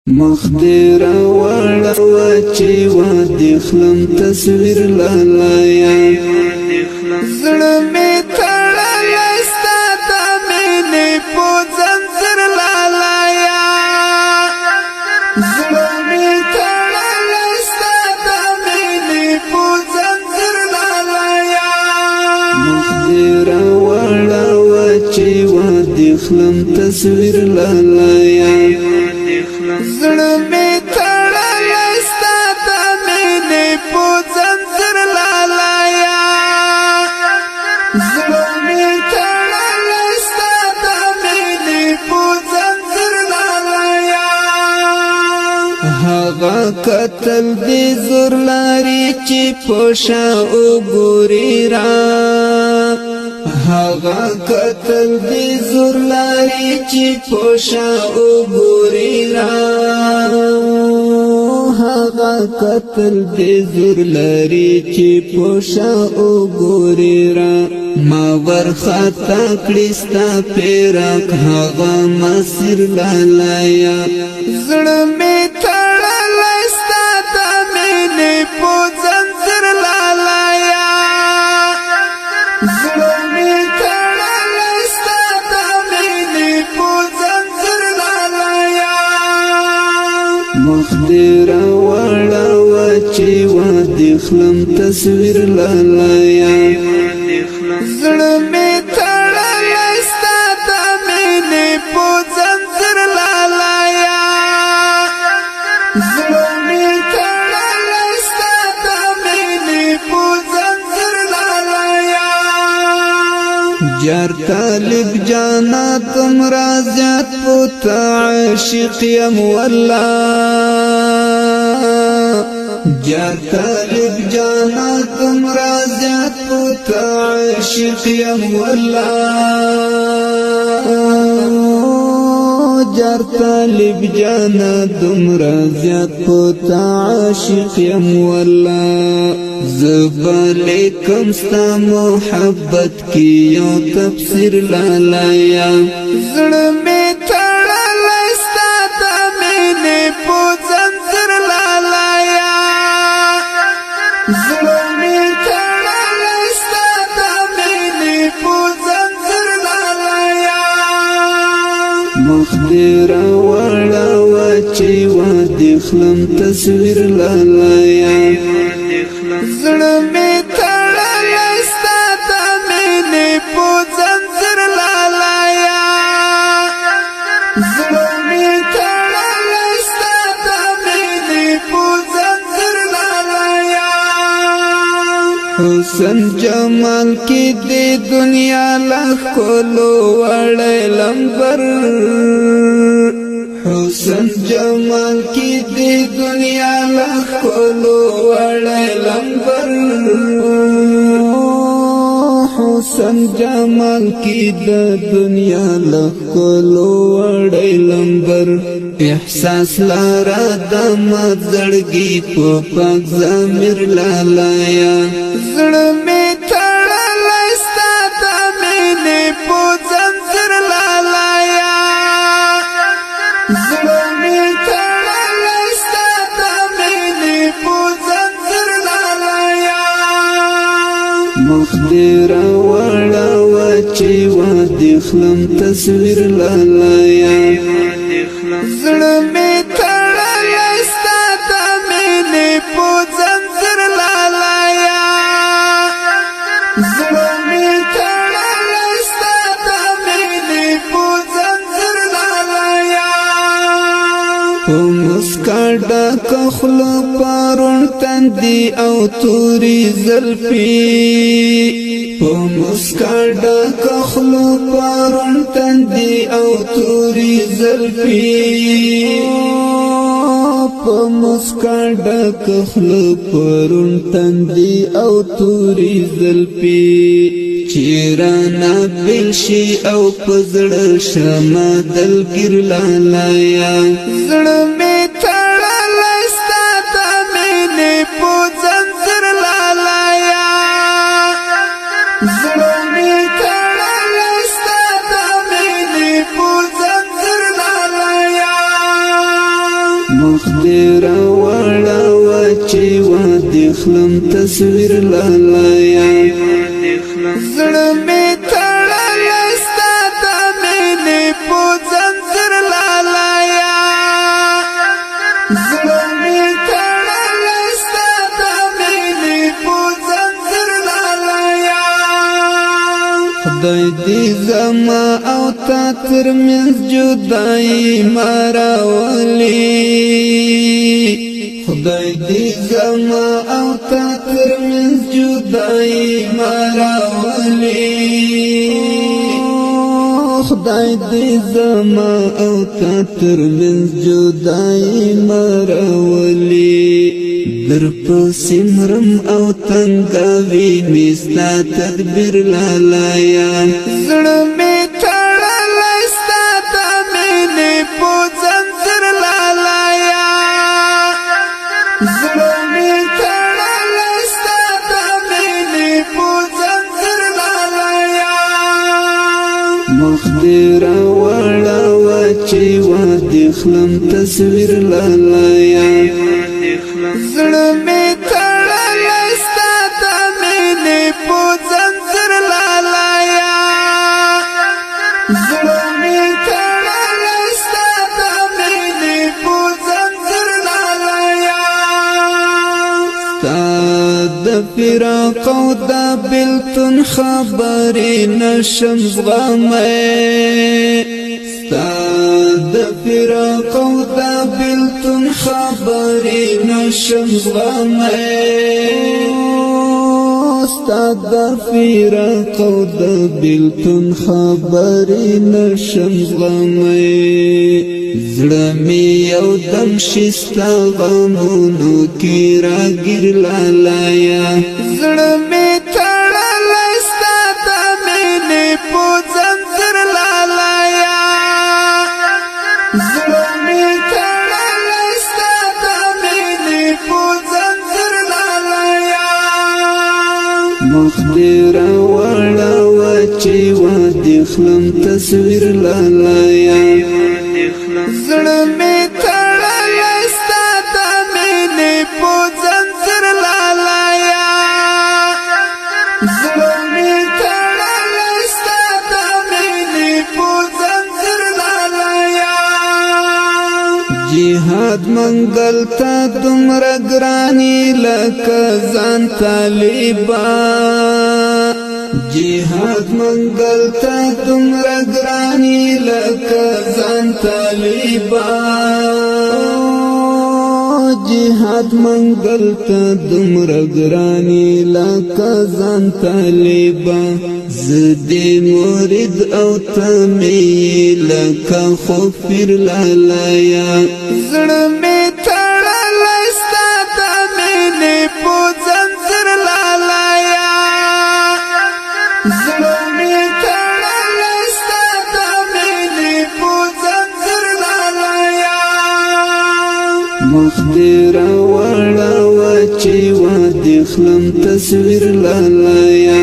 مخدر وړه وچی و دخلم تصویر لالایا زړه می تړلی ستا د مینې په زنځیر لالایا زړه می تړلی ستا د مینې په زنځیر لالایا مخدر وړه وچی و دخلم تصویر لالایا زړه می تړلی ستا د مینې په زنځیر لالایا زړه می تړلی ستا د مینې په زنځیر لالایا هغه قتل دی زور لري چې په شا وګوري را هغه قتل دی زور لري چې په شا وګوري را هغه قتل دی زور لري چې په شا وګوري را ما ورخطا کړی ستا پیرک هغه مسیر لالایا زړه می تړلی ستا د مینې په زنځیر لالایا زړه می تړلی ستا د مینې په زنځیر لالایا مخدر وړه وچی و دخلم تصویر لالایا زړه می تړلی ستا د مینې په زنځیر لالایا زړه می تړلی ستا د مینې په زنځیر لالایا جار طالب جانا تم رازیات پوتا عاشق یم والله جار طالب جانا تم رازیات پوتا عاشق یم والله جار طالب جانا تم رازیات پوتا عاشق یم والله زبالیکم ستا محبت کی یو تفسیر لالایا زړه می تړلی ستا د مینې په زنځیر لالایا زړه می تړلی ستا د مینې په زنځیر لالایا مخدر وړه وچی و دخلم تصویر لالایا زړه می تړلی ستا د مینې په زنځیر لالایا زړه می تړلی ستا د مینې په زنځیر لالایا حسن جمال کی دی دنیا لخلو وړی لمبر حسن جمال کی دی دنیا لخلو وړی لمبر حسن جمال کی د دنیا لخلو وړی لمبر احساس لارا د مزړګي په پاک ضمیر لالایا زړه می تړلی ستا د مینې په زنځیر لالایا زړه می تړلی ستا د مینې په زنځیر لالایا مخدر وړه وچی و دخلم تصویر لالایا زړه می تړلی ستا د مینې په زنځیر لالایا زړه می تړلی ستا د مینې په زنځیر لالایا په مسکا ډکه خوله پرون تندي او تورې زلفې په مسکا ډکه خوله پرون تندي او تورې زلفې په مسکا ډکه خوله پرون تندي او تورې زلفې چیرانا بلشي او پزړه شمه دلګر لالایا زړه می تړلی ستا د مینې په زنځیر لالایا زړه می تړلی ستا د مینې په زنځیر لالایا مخدر وړاوه چې وادي خلم تصویر لالایا زړه مې تړلی ستا د مینې په ځنځیر لالایا زړه مې تړلی ستا د مینې په ځنځیر لالایا خدای دې زما او تا ترمنځ جدایي ما راولي خدای دې زما او تا ترمنځ جدایي ما راولي خدای دې زما او تا ترمنځ جدایي ما راولي در پسې مرم او تنګاوي مې ستا تدبیر لالایا زړه مې تړلی ستا د مینې په ځنځیر لالایا زړه مې تړلی ستا د مینې په ځنځیر لالایا مخدر وړاوه چې وادي خلم تصویر لالایا زړه مې تړلی ستا د مینې په ځنځیر لالایا زړه مې تړلی ستا د مینې په ځنځیر لالایا ستا د فراق او د بېلتون خبرې نشم زغمی ستا د فراق او د بېلتون خبرې نشم زغمی ستا د فراق او د بېلتون خبرې نشم زغمی زړه مې یو دم شي ستا غمونو کې راګیر لالایا زړه مې تړلی ستا د مینې په ځنځیر لالایا زړه مې تړلی ستا د مینې په ځنځیر لالایا مخدر وړاوه چې وادي خلم تصویر لالایا زړه مې تړلی ستا د مینې په ځنځیر لالایا زړه مې تړلی ستا د مینې په ځنځیر لالایا جهاد منګل ته دومره ګراني لکه ځان طالبان جهاد منګل ته دومره ګراني لکه ځان طالبان جهاد منګل ته دومره ګراني لکه ځان طالبان زدي مرید او تمي لکه خفر لالایا زړه مې تړلی ستا د مینې په ځنځیر لالایا زړه مې تړلی ستا د مینې په ځنځیر لالایا مخدر وړاوه چې وادي خلم تصویر لالایا